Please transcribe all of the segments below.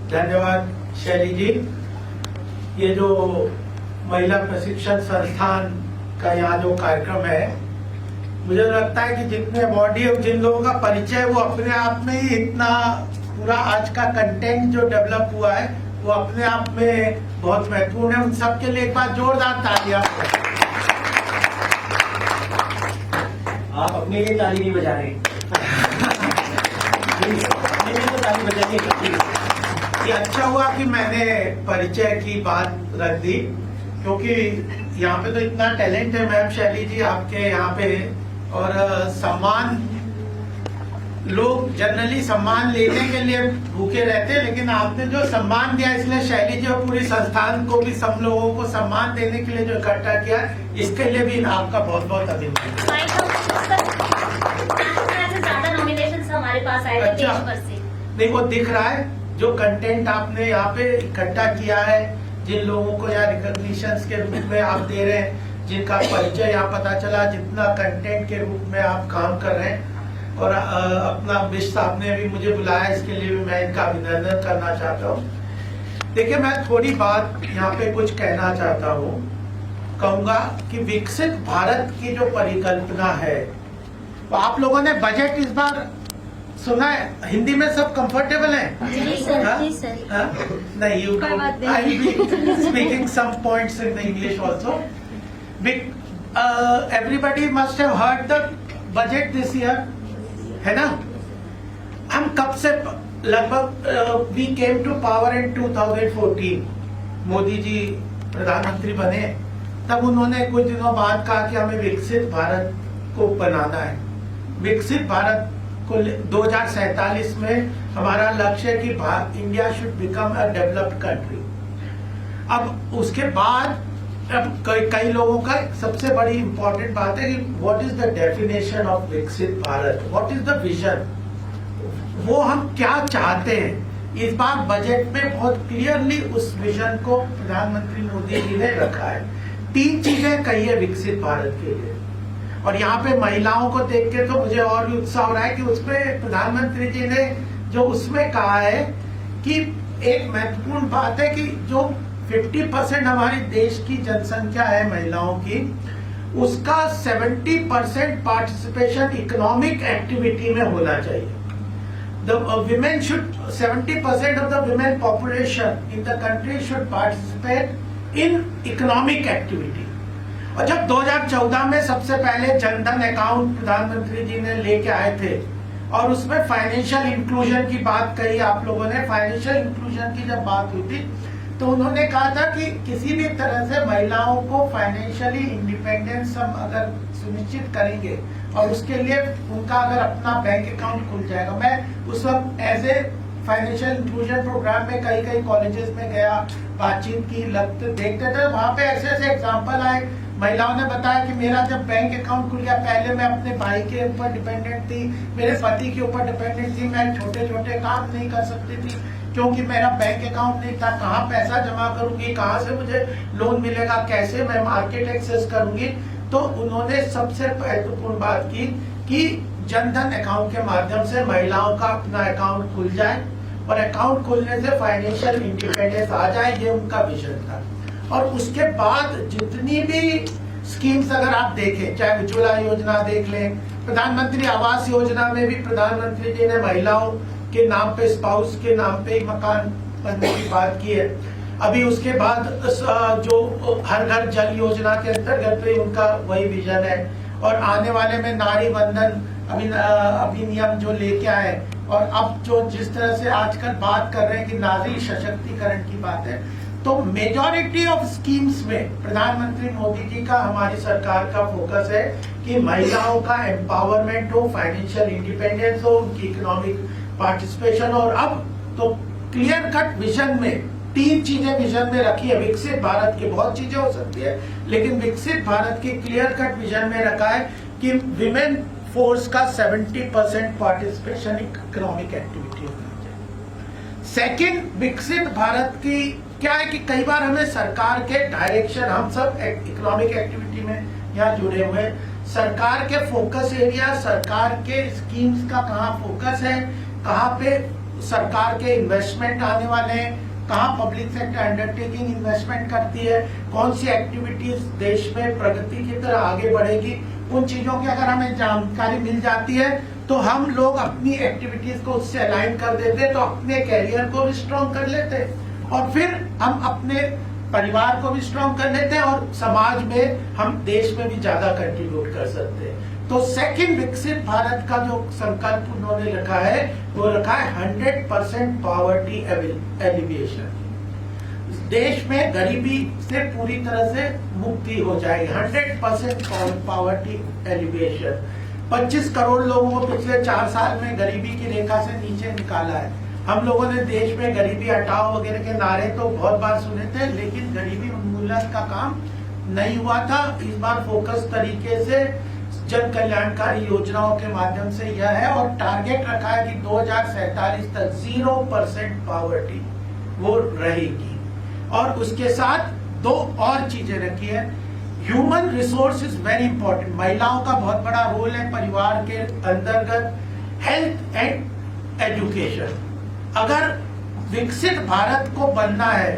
धन्यवाद शैली जी। ये जो महिला प्रशिक्षण संस्थान का यहाँ जो कार्यक्रम है, मुझे लगता है कि जितने बॉडी और जिन लोगों का परिचय वो अपने आप में ही इतना पूरा आज का कंटेंट जो डेवलप हुआ है वो अपने आप में बहुत महत्वपूर्ण है। उन सबके लिए एक बार जोरदार तालियां। आप अपने लिए ताली नहीं बजा रहे अपने लिए तो ताली बजाइए। ये अच्छा हुआ कि मैंने परिचय की बात रख दी, क्योंकि यहाँ पे तो इतना टैलेंट है मैम शैली जी आपके यहाँ पे, और सम्मान, लोग जनरली सम्मान लेने के लिए भूखे रहते हैं, लेकिन आपने जो सम्मान दिया इसलिए शैली जी और पूरी संस्थान को भी सब लोगों को सम्मान देने के लिए जो इकट्ठा किया, इसके लिए भी आपका बहुत बहुत अभिनंदन। ज्यादा नॉमिनेशंस हमारे पास आए थे देश भर से। नहीं, वो दिख रहा है जो कंटेंट आपने यहाँ पे इकट्ठा किया है, जिन लोगों को यहाँ रिकॉग्निशन के रूप में आप दे रहे हैं, जिनका परिचय यहाँ पता चला, जितना कंटेंट के रूप में आप काम कर रहे हैं, और अपना विश साहब ने भी मुझे बुलाया, इसके लिए भी मैं इनका अभिनंदन करना चाहता हूँ। देखिए, मैं थोड़ी बात यहाँ पे कुछ कहना चाहता हूँ। कहूँगा कि विकसित भारत की जो परिकल्पना है, तो आप लोगों ने बजट इस बार सुना है? हिंदी में सब कंफर्टेबल है? जी सर, जी सर। नहीं, you I will be speaking some points in English also. Everybody must have heard the budget this year, है ना? हम कब से लगभग we came to power in 2014, Modi ji प्रधानमंत्री बने, तब उन्होंने कुछ दिनों बाद कहा कि हमें विकसित भारत को बनाना है। विकसित भारत को 2047 में हमारा लक्ष्य है कि India should become a developed country. अब उसके बाद अब कई लोगों का सबसे बड़ी इंपॉर्टेंट बात है कि what is the definition of विकसित Bharat, what is the vision, वो हम क्या चाहते हैं। इस बार बजट में बहुत क्लियरली उस विजन को प्रधानमंत्री मोदी जी ने रखा है। 3 चीजें कही है विकसित भारत के लिए, और यहाँ पे महिलाओं को देख के तो मुझे और भी उत्साह हो रहा है कि उसमें प्रधानमंत्री जी ने जो उसमें कहा है कि एक महत्वपूर्ण बात है कि जो 50% हमारी देश की जनसंख्या है महिलाओं की, उसका 70% पार्टिसिपेशन इकोनॉमिक एक्टिविटी में होना चाहिए। The women should 70% of the women population in the country should participate in economic activity। और जब 2014 में सबसे पहले जनधन अकाउंट प्रधानमंत्री जी ने लेके आए थे, और उसमें फाइनेंशियल इंक्लूजन की बात कही आप लोगों ने, फाइनेंशियल इंक्लूजन की जब बात हुई थी तो उन्होंने कहा था कि किसी भी तरह से महिलाओं को फाइनेंशियली इंडिपेंडेंस हम अगर सुनिश्चित करेंगे, और उसके लिए उनका अगर अपना बैंक अकाउंट खुल जाएगा। मैं उस वक्त as a financial inclusion program में कई कॉलेजेस में गया, बातचीत की, देखते थे वहां पे ऐसे ऐसे एग्जाम्पल आए। महिलाओं ने बताया कि मेरा जब बैंक अकाउंट खुल गया, पहले मैं अपने भाई के ऊपर डिपेंडेंट थी, मेरे पति के ऊपर डिपेंडेंट थी, मैं छोटे छोटे काम नहीं कर सकती थी क्योंकि मेरा बैंक अकाउंट नहीं था। कहाँ पैसा जमा करूंगी, कहाँ से मुझे लोन मिलेगा, कैसे मैं मार्केट एक्सेस करूंगी। तो उन्होंने सबसे महत्वपूर्ण बात की कि जनधन अकाउंट के माध्यम से महिलाओं का अपना अकाउंट खुल जाए, और अकाउंट खुलने से फाइनेंशियल इंडिपेंडेंस आ जाए, ये उनका विजन था। और उसके बाद जितनी भी स्कीम्स अगर आप देखें, चाहे उज्ज्वला योजना देख लें, प्रधानमंत्री आवास योजना में भी प्रधानमंत्री जी ने महिलाओं के नाम पे, स्पाउस के नाम पे मकान बनने की बात की है। अभी उसके बाद जो हर घर जल योजना के अंतर्गत भी उनका वही विजन है, और आने वाले में नारी बंधन अधिनियम जो लेके आए, और अब जो जिस तरह से आजकल बात कर रहे हैं कि नारी सशक्तिकरण की बात है, तो मेजॉरिटी ऑफ स्कीम्स में प्रधानमंत्री मोदी जी का, हमारी सरकार का फोकस है कि महिलाओं का एम्पावरमेंट हो, फाइनेंशियल इंडिपेंडेंस हो, उनकी इकोनॉमिक पार्टिसिपेशन। और अब तो क्लियर कट विजन में 3 चीजें विजन में रखी है। विकसित भारत की बहुत चीजें हो सकती है, लेकिन विकसित भारत की क्लियर कट विजन में रखा है कि विमेन फोर्स का 70% पार्टिसिपेशन इकोनॉमिक एक्टिविटी होना चाहिए। सेकंड, विकसित भारत की क्या है कि कई बार हमें सरकार के डायरेक्शन, हम सब इकोनॉमिक एक्टिविटी में यहाँ जुड़े हुए, सरकार के फोकस एरिया, सरकार के स्कीम्स का कहाँ फोकस है, कहाँ पे सरकार के इन्वेस्टमेंट आने वाले हैं, कहाँ पब्लिक सेक्टर अंडरटेकिंग इन्वेस्टमेंट करती है, कौन सी एक्टिविटीज देश में प्रगति की तरह आगे बढ़ेगी, उन चीजों की अगर हमें जानकारी मिल जाती है तो हम लोग अपनी एक्टिविटीज को उससे अलाइन कर देते, तो अपने कैरियर को भी स्ट्रॉन्ग कर लेते और फिर हम अपने परिवार को भी स्ट्रॉन्ग कर लेते हैं और समाज में हम देश में भी ज्यादा कंट्रीब्यूट कर सकते हैं। तो सेकंड विकसित भारत का जो संकल्प उन्होंने रखा है वो रखा है 100% पॉवर्टी एलिविएशन। देश में गरीबी से पूरी तरह से मुक्ति हो जाएगी। 100% पॉवर्टी एलिविएशन। 25 करोड़ लोगों को पिछले 4 साल में गरीबी की रेखा से नीचे निकाला है। हम लोगों ने देश में गरीबी हटाओ वगैरह के नारे तो बहुत बार सुने थे, लेकिन गरीबी उन्मूलन का काम नहीं हुआ था। इस बार फोकस तरीके से जन कल्याणकारी योजनाओं के माध्यम से यह है और टारगेट रखा है कि 2047 तक 0% पॉवर्टी वो रहेगी। और उसके साथ 2 और चीजें रखी है। Human resource is very important. महिलाओं का बहुत बड़ा रोल है परिवार के अंतर्गत। Health and education. अगर विकसित भारत को बनना है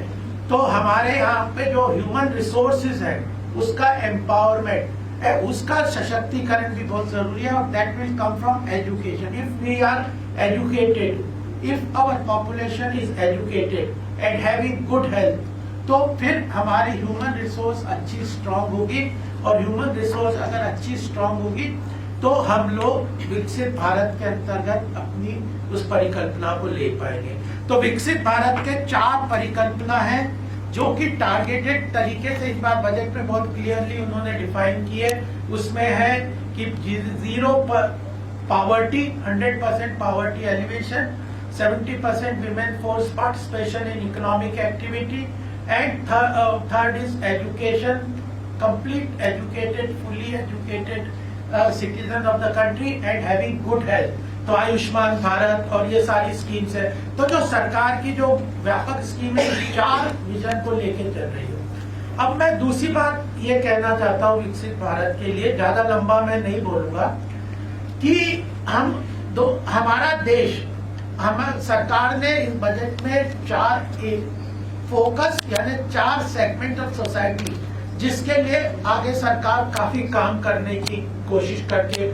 तो हमारे यहाँ पे जो ह्यूमन रिसोर्सेज है उसका एम्पावरमेंट है, उसका सशक्तिकरण भी बहुत जरूरी है और that will come from education. If we are educated, if our population is educated and having good health, तो फिर हमारी ह्यूमन रिसोर्स अच्छी स्ट्रांग होगी और ह्यूमन रिसोर्स अगर अच्छी स्ट्रांग होगी तो हम लोग विकसित भारत के अंतर्गत अपनी उस परिकल्पना को ले पाएंगे। तो विकसित भारत के 4 परिकल्पना हैं जो कि टारगेटेड तरीके से इस बार बजट में बहुत क्लियरली उन्होंने डिफाइन किए। उसमें है कि 0 poverty, 100% poverty alleviation, 70% women force participation in economic activity and third is education, complete educated, fully educated citizen of the country and having good health. तो आयुष्मान भारत और ये सारी स्कीम्स है। तो जो सरकार की जो व्यापक स्कीम है 4 विजन को लेके चल रही है। अब मैं दूसरी बात ये कहना चाहता हूँ विकसित भारत के लिए, ज्यादा लंबा मैं नहीं बोलूंगा, कि हमारा देश, हम सरकार ने इस बजट में 4 फोकस यानी 4 सेगमेंट ऑफ सोसाइटी जिसके लिए आगे सरकार काफी काम करने की कोशिश करके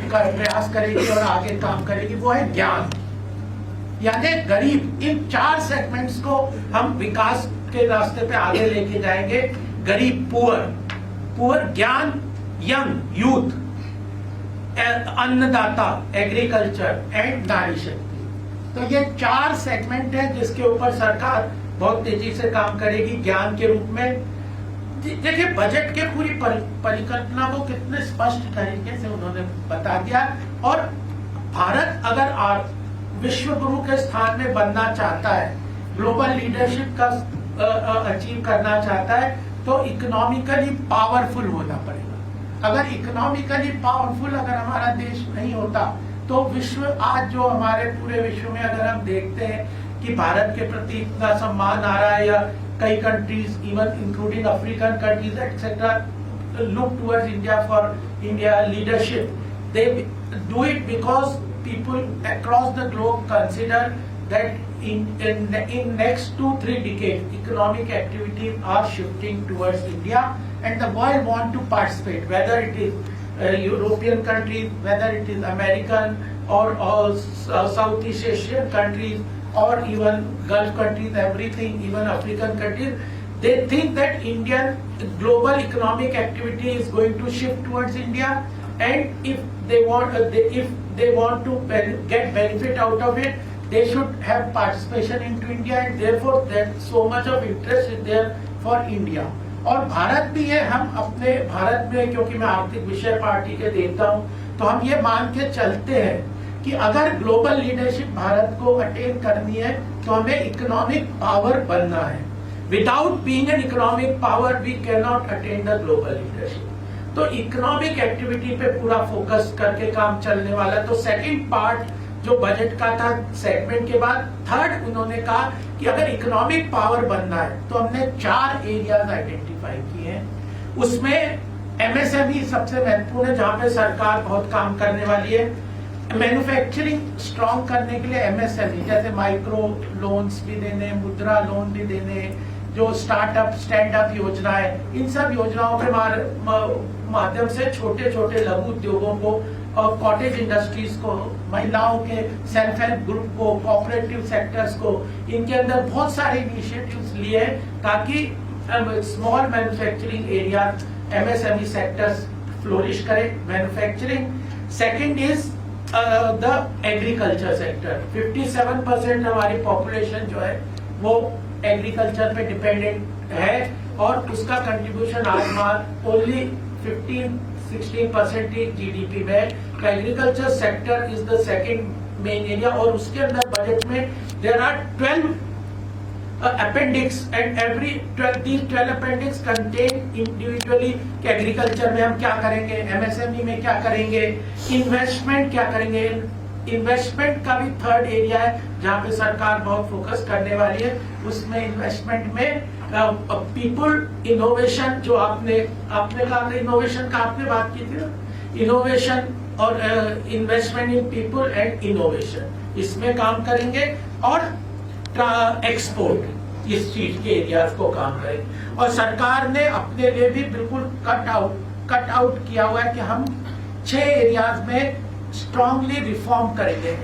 प्रयास करेगी और आगे काम करेगी, वो है ज्ञान यानी गरीब। इन 4 सेगमेंट्स को हम विकास के रास्ते पे आगे लेके जाएंगे। गरीब, पुअर, ज्ञान, यंग, यूथ, अन्नदाता, एग्रीकल्चर एंड नारी शक्ति। तो ये 4 सेगमेंट है जिसके ऊपर सरकार बहुत तेजी से काम करेगी ज्ञान के रूप में। देखिए बजट के पूरी परिकल्पना को कितने स्पष्ट तरीके से उन्होंने बता दिया। और भारत अगर विश्व गुरु के स्थान में बनना चाहता है, ग्लोबल लीडरशिप का अचीव करना चाहता है, तो इकोनॉमिकली पावरफुल होना पड़ेगा। अगर इकोनॉमिकली पावरफुल अगर हमारा देश नहीं होता तो विश्व आज जो हमारे पूरे विश्व में अगर हम देखते हैं कि भारत के प्रति इतना सम्मान आ रहा है, या कई countries even including African countries etcetera look towards India for India leadership. They do it because people across the globe consider that in next 2-3 decades economic activities are shifting towards India and the world want to participate, whether it is European countries, whether it is American or Southeast Asian countries or even Gulf countries, everything, even African countries. They think that Indian global economic activity is going to shift towards India, and if they want to get benefit out of it, they should have participation into India, and therefore that so much of interest is there for India. और भारत भी है, हम अपने भारत में, क्योंकि मैं आर्थिक विषय पार्टी के देता हूँ, तो हम ये मान के चलते हैं कि अगर ग्लोबल लीडरशिप भारत को अटेन करनी है तो हमें इकोनॉमिक पावर बनना है। Without being an economic power we can not attain the global leadership. तो इकोनॉमिक एक्टिविटी पे पूरा फोकस करके काम चलने वाला है। तो सेकंड पार्ट जो बजट का था सेगमेंट के बाद, थर्ड उन्होंने कहा कि अगर इकोनॉमिक पावर बनना है तो हमने 4 एरियाज आइडेंटिफाई किए हैं। उसमें एमएसएमई सबसे महत्वपूर्ण है, जहां पे सरकार बहुत काम करने वाली है। मैन्युफैक्चरिंग स्ट्रॉन्ग करने के लिए एमएसएमई जैसे माइक्रो लोन्स भी देने, मुद्रा लोन भी देने, जो स्टार्टअप स्टैंड अप योजना है, इन सब योजनाओं के माध्यम से छोटे छोटे लघु उद्योगों को और कॉटेज इंडस्ट्रीज को, महिलाओं के सेल्फ हेल्प ग्रुप को, कोऑपरेटिव सेक्टर्स को, इनके अंदर बहुत सारे इनिशिएटिव्स लिए हैं ताकि small manufacturing area MSME sectors flourish करें। Manufacturing second is the agriculture sector. 57% हमारी पॉपुलेशन जो है वो एग्रीकल्चर पे डिपेंडेंट है और उसका कंट्रीब्यूशन आज ओनली 15-16% ही जीडीपी में है। तो agriculture sector is the second main area और उसके अंदर बजट में there are 12 appendix and these 12 appendix contain individually कि एग्रीकल्चर में हम क्या करेंगे, एमएसएमई में क्या करेंगे, इन्वेस्टमेंट क्या करेंगे। इन्वेस्टमेंट का भी थर्ड एरिया है जहाँ पे सरकार बहुत फोकस करने वाली है। उसमें इन्वेस्टमेंट में पीपल इनोवेशन, जो आपने कहा था इनोवेशन का, आपने बात की थी ना, इनोवेशन और investment in people and innovation, इसमें काम करेंगे और एक्सपोर्ट, इस चीज के एरियाज को काम करें। और सरकार ने अपने लिए भी बिल्कुल कट आउट किया हुआ है कि हम 6 एरियाज में स्ट्रांगली रिफॉर्म करेंगे,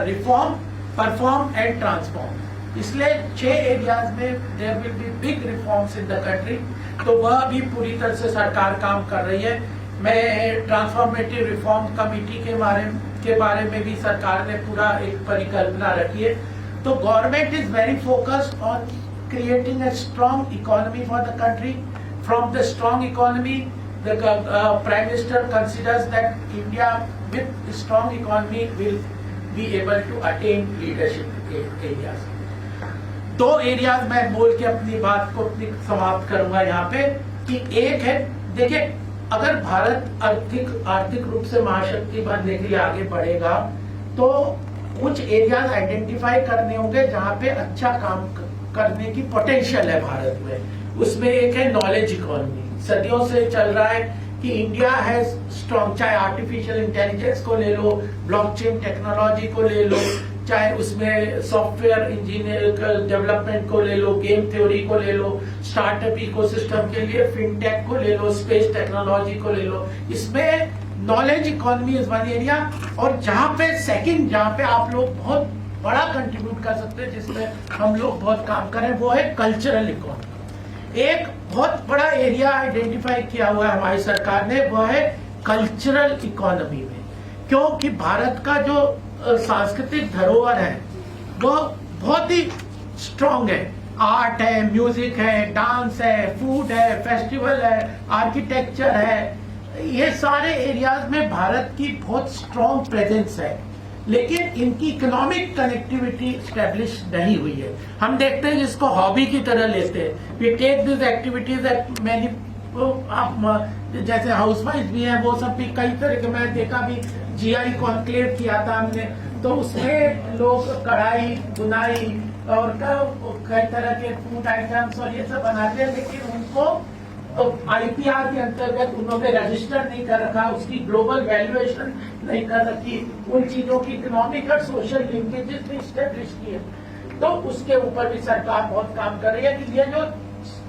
रिफॉर्म, परफॉर्म एंड ट्रांसफॉर्म। इसलिए 6 एरियाज में there will be big reforms in the country, तो वह भी पूरी तरह से सरकार काम कर रही है। मैं ट्रांसफॉर्मेटिव रिफॉर्म कमेटी के बारे में भी सरकार ने पूरा एक परिकल्पना रखी है। So government is very focused on creating a strong economy for the country. From the strong economy, the Prime Minister considers that India with a strong economy will be able to attain leadership areas. 2 areas मैं बोल के अपनी बात को समाप्त करूंगा यहाँ पे कि एक है, देखिए अगर भारत आर्थिक रूप से महाशक्ति बनने के लिए आगे बढ़ेगा तो कुछ एरियाज आइडेंटिफाई करने होंगे जहां पे अच्छा काम करने की पोटेंशियल है भारत में। उसमें एक है नॉलेज इकोनॉमी। सदियों से चल रहा है कि इंडिया है स्ट्रॉन्ग, चाहे आर्टिफिशियल इंटेलिजेंस को ले लो, ब्लॉकचेन टेक्नोलॉजी को ले लो, चाहे उसमें सॉफ्टवेयर इंजीनियर डेवलपमेंट को ले लो, गेम थ्योरी को ले लो, स्टार्टअप इकोसिस्टम के लिए फिनटेक को ले लो, स्पेस टेक्नोलॉजी को ले लो। इसमें knowledge economy is one area. और जहां पे सेकंड, जहां पे आप लोग बहुत बड़ा कंट्रीब्यूट कर सकते हैं, जिसमें हम लोग बहुत काम करें, वो है कल्चरल इकोनॉमी। एक बहुत बड़ा एरिया आइडेंटिफाई किया हुआ है हमारी सरकार ने, वो है कल्चरल इकोनॉमी में। क्योंकि भारत का जो सांस्कृतिक धरोहर है वो बहुत ही स्ट्रॉन्ग है। आर्ट है, म्यूजिक है, डांस है, फूड है, फेस्टिवल है, आर्किटेक्चर है, ये सारे एरियाज में भारत की बहुत स्ट्रॉन्ग प्रेजेंस है, लेकिन इनकी इकोनॉमिक कनेक्टिविटी स्टैब्लिश नहीं हुई है। हम देखते हैं जिसको हॉबी की तरह लेते हैं, we take this activities at many, जैसे हाउसवाइफ भी हैं, वो सब भी कई तरह के, मैं देखा भी जीआई कॉन्क्लेव किया था हमने, तो उसमें लोग कढ़ाई, बुनाई और कई तरह के फूड आइटम्स और ये सब बनाते हैं, लेकिन उनको आईपीआर के अंतर्गत उन्होंने रजिस्टर नहीं कर रखा, उसकी ग्लोबल वैल्यूएशन नहीं कर रखी, उन चीजों की इकोनॉमिक और सोशल लिंकेजेस भी स्टैब्लिश किए। तो उसके ऊपर भी सरकार बहुत काम कर रही है कि ये जो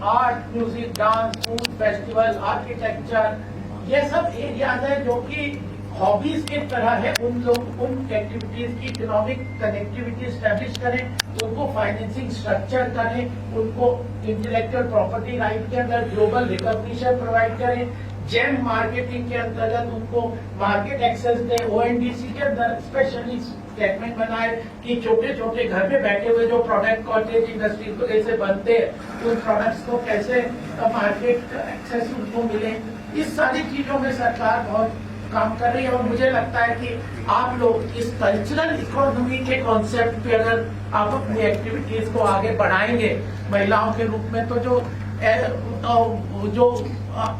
art, music, dance, food, festival, architecture, ये सब एरियाज है जो कि हॉबीज की तरह है, उन एक्टिविटीज की इकोनॉमिक कनेक्टिविटी स्टैब्लिश करें, उनको फाइनेंसिंग स्ट्रक्चर करें, उनको इंटेलेक्चुअल प्रॉपर्टी राइट के अंदर ग्लोबल रिकॉग्निशन प्रोवाइड करें, जेम मार्केटिंग के अंतर्गत उनको मार्केट एक्सेस दें, ओएनडीसी के अंदर स्पेशली स्टेटमेंट बनाए कि छोटे छोटे घर में बैठे हुए जो प्रोडक्ट कॉटेज इंडस्ट्री को कैसे बनते हैं, उन प्रोडक्ट्स को कैसे मार्केट एक्सेस उनको मिले। इस सारी चीजों में सरकार बहुत काम कर रही है और मुझे लगता है कि आप लोग इस कल्चरल इकोनॉमी के कॉन्सेप्ट पे अगर आप अपनी एक्टिविटीज को आगे बढ़ाएंगे महिलाओं के रूप में, तो जो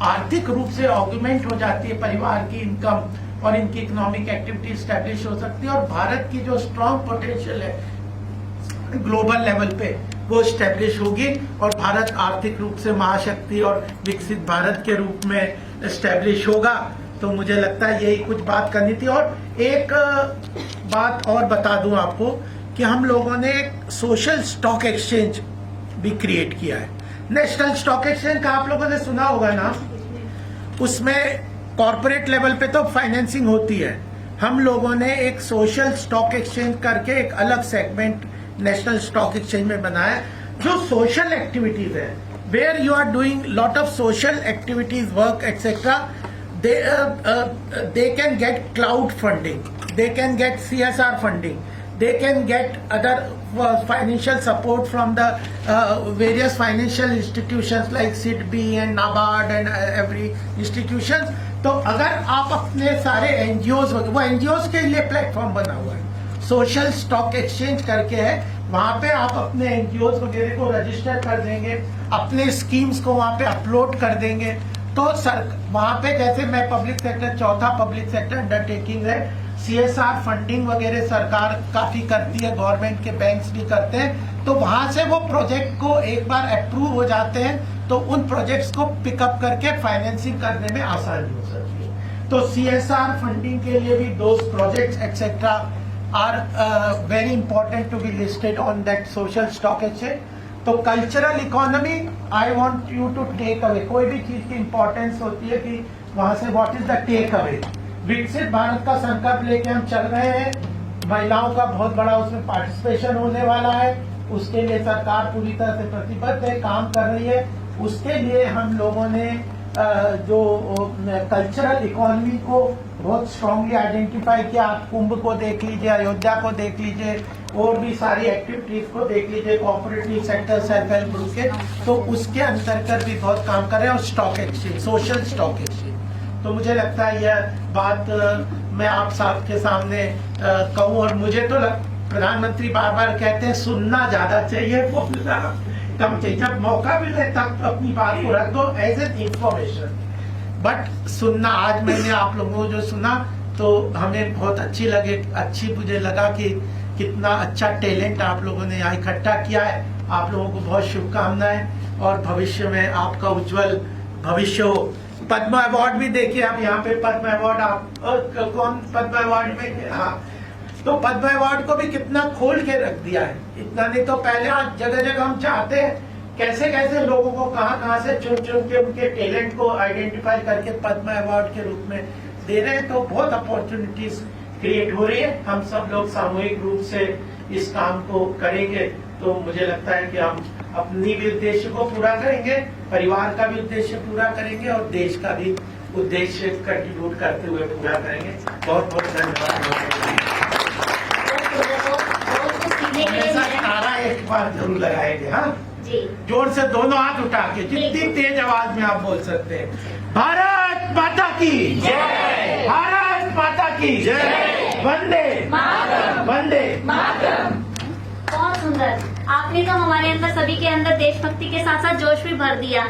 आर्थिक रूप से ऑर्गुमेंट हो जाती है परिवार की इनकम और इनकी इकोनॉमिक एक्टिविटी स्टैब्लिश हो सकती है और भारत की जो स्ट्रॉन्ग पोटेंशियल है ग्लोबल लेवल पे वो स्टैब्लिश होगी और भारत आर्थिक रूप से महाशक्ति और विकसित भारत के रूप में स्टैब्लिश होगा। तो मुझे लगता है यही कुछ बात करनी थी। और एक बात और बता दूं आपको कि हम लोगों ने एक सोशल स्टॉक एक्सचेंज भी क्रिएट किया है। नेशनल स्टॉक एक्सचेंज का आप लोगों ने सुना होगा ना, उसमें कॉर्पोरेट लेवल पे तो फाइनेंसिंग होती है। हम लोगों ने एक सोशल स्टॉक एक्सचेंज करके एक अलग सेगमेंट नेशनल स्टॉक एक्सचेंज में बनाया, जो सोशल एक्टिविटीज है, where you are doing lot of social activities, work etcetera, they can get cloud funding, they can get CSR funding, they can get other financial support from the various financial institutions like SIDBI and NABARD and every institutions। तो अगर आप अपने सारे NGOs, वो NGOs के लिए platform बना हुआ है, सोशल स्टॉक एक्सचेंज करके है, वहां पे आप अपने एनजीओज वगैरह को रजिस्टर कर देंगे, अपने स्कीम्स को वहां पे अपलोड कर देंगे, तो सर वहां पे जैसे मैं पब्लिक सेक्टर, चौथा पब्लिक सेक्टर अंडरटेकिंग है, CSR फंडिंग वगैरह सरकार काफी करती है, गवर्नमेंट के बैंक्स भी करते हैं, तो वहां से वो प्रोजेक्ट को एक बार अप्रूव हो जाते हैं तो उन प्रोजेक्ट्स को पिकअप करके फाइनेंसिंग करने में आसानी हो सकती है। तो CSR फंडिंग के लिए भी those projects etcetera are very important to be listed on that social stock exchange. तो cultural economy, I want you to take away, कोई भी चीज की इंपॉर्टेंस होती है कि वहां से what is the takeaway. विकसित भारत का संकल्प लेके हम चल रहे हैं, महिलाओं का बहुत बड़ा उसमें पार्टिसिपेशन होने वाला है, उसके लिए सरकार पूरी तरह से प्रतिबद्ध है, काम कर रही है। उसके लिए हम लोगों ने जो कल्चरल इकोनॉमी को बहुत स्ट्रांगली आइडेंटिफाई किया। आप कुंभ को देख लीजिए, अयोध्या को देख लीजिए, और भी सारी एक्टिविटीज को देख लीजिए, cooperative sector, self help group के, तो उसके अंतर्गत भी बहुत काम कर रहे हैं। और stock exchange, social stock exchange, तो मुझे लगता है यह बात मैं आप सबके सामने कहूँ। और मुझे तो प्रधानमंत्री बार बार कहते हैं सुनना ज्यादा चाहिए, बोलना कम चाहिए। जब मौका मिले तब अपनी बात को रख दो एज एन इंफॉर्मेशन, बट सुनना। आज मैंने आप लोगों को जो सुना तो हमें बहुत अच्छी मुझे लगा कि कितना अच्छा टैलेंट आप लोगों ने यहाँ इकट्ठा किया है। आप लोगों को बहुत शुभकामनाएं और भविष्य में आपका उज्जवल भविष्य हो। पद्म अवार्ड भी देखिए आप यहाँ पे, पद्म अवार्ड आप कौन पद्म अवार्ड में, हाँ, तो पद्म अवार्ड को भी कितना खोल के रख दिया है। इतना नहीं तो पहले जगह जगह हम चाहते हैं कैसे कैसे लोगों को कहाँ से चुन के उनके टैलेंट को आइडेंटिफाई करके पद्म अवार्ड के रूप में दे रहे हैं। तो बहुत अपॉर्चुनिटीज क्रिएट हो रही है। हम सब लोग सामूहिक रूप से इस काम को करेंगे तो मुझे लगता है कि हम अपनी भी उद्देश्य को पूरा करेंगे, परिवार का भी उद्देश्य पूरा करेंगे और देश का भी उद्देश्य कंट्रीब्यूट करते हुए पूरा करेंगे। बहुत बहुत धन्यवाद। नारा एक बार जरूर लगाएंगे, हाँ जी, जोर से दोनों हाथ उठा के, जितनी तेज आवाज में आप बोल सकते हैं। भारत माता की जय, भारत माता की जय, वंदे मातरम, वंदे मातरम। बहुत सुंदर, आपने तो हमारे अंदर, सभी के अंदर देशभक्ति के साथ साथ जोश भी भर दिया।